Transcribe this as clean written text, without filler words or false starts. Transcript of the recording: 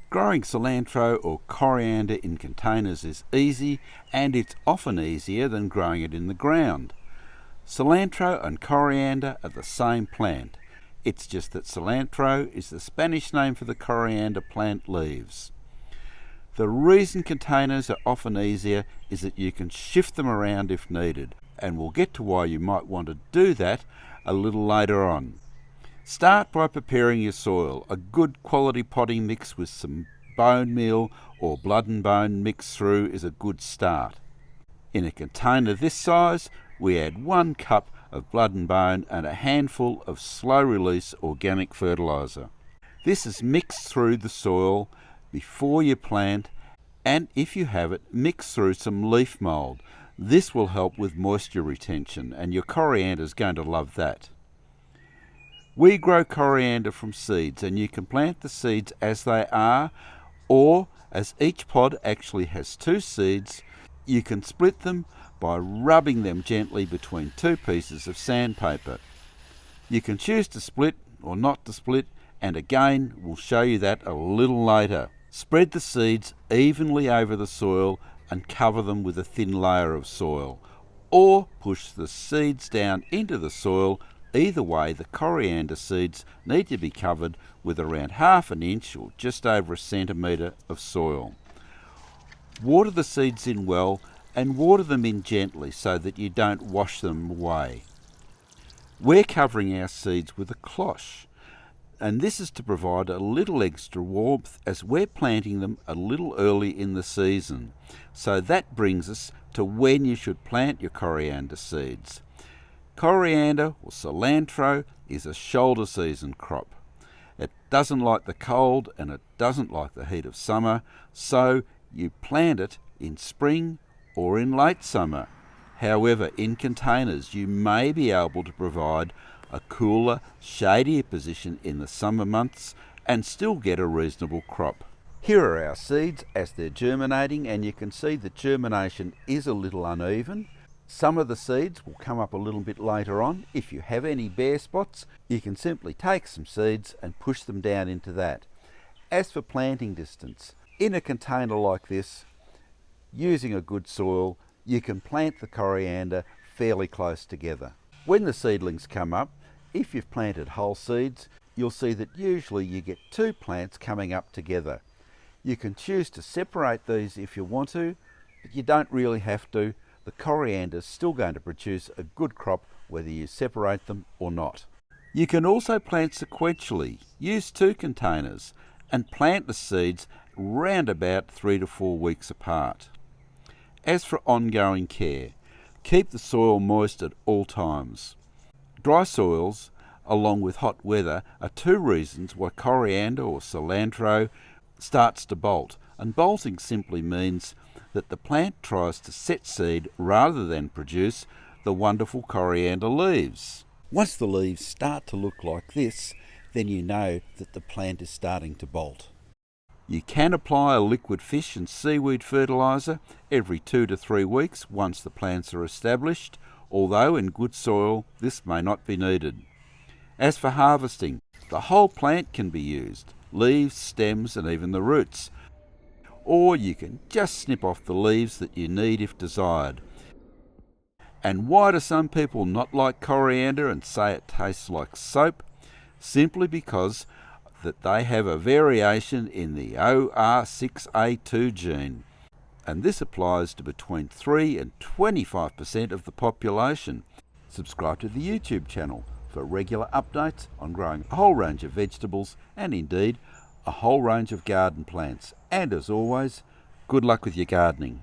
Growing cilantro or coriander in containers is easy, and it's often easier than growing it in the ground. Cilantro and coriander are the same plant. It's just that cilantro is the Spanish name for the coriander plant leaves. The reason containers are often easier is that you can shift them around if needed, and we'll get to why you might want to do that a little later on. Start by preparing your soil. A good quality potting mix with some bone meal or blood and bone mixed through is a good start. In a container this size, we add 1 cup of blood and bone and a handful of slow release organic fertilizer. This is mixed through the soil before you plant, and if you have it, mix through some leaf mould. This will help with moisture retention, and your coriander is going to love that. We grow coriander from seeds, and you can plant the seeds as they are, or as each pod actually has 2 seeds, you can split them by rubbing them gently between 2 pieces of sandpaper. You can choose to split or not to split, and again we'll show you that a little later. Spread the seeds evenly over the soil and cover them with a thin layer of soil, or push the seeds down into the soil. Either way, the coriander seeds need to be covered with around 1/2 inch or just over 1 centimetre of soil. Water the seeds in well, and water them in gently so that you don't wash them away. We're covering our seeds with a cloche, and this is to provide a little extra warmth as we're planting them a little early in the season. So that brings us to when you should plant your coriander seeds. Coriander or cilantro is a shoulder season crop. It doesn't like the cold and it doesn't like the heat of summer, so you plant it in spring or in late summer. However, in containers you may be able to provide a cooler, shadier position in the summer months and still get a reasonable crop. Here are our seeds as they're germinating, and you can see that germination is a little uneven. Some of the seeds will come up a little bit later on. If you have any bare spots, you can simply take some seeds and push them down into that. As for planting distance, in a container like this, using a good soil, you can plant the coriander fairly close together. When the seedlings come up, if you've planted whole seeds, you'll see that usually you get 2 plants coming up together. You can choose to separate these if you want to, but you don't really have to. The coriander is still going to produce a good crop whether you separate them or not. You can also plant sequentially. Use 2 containers and plant the seeds round about 3 to 4 weeks apart. As for ongoing care, keep the soil moist at all times. Dry soils, along with hot weather, are 2 reasons why coriander or cilantro starts to bolt, and bolting simply means that the plant tries to set seed rather than produce the wonderful coriander leaves. Once the leaves start to look like this, then you know that the plant is starting to bolt. You can apply a liquid fish and seaweed fertilizer every 2 to 3 weeks once the plants are established, although in good soil this may not be needed. As for harvesting, the whole plant can be used, leaves, stems and even the roots. Or you can just snip off the leaves that you need if desired. And why do some people not like coriander and say it tastes like soap? Simply because that they have a variation in the OR6A2 gene, and this applies to between 3 and 25% of the population. Subscribe to the YouTube channel for regular updates on growing a whole range of vegetables and indeed a whole range of garden plants. And as always, good luck with your gardening.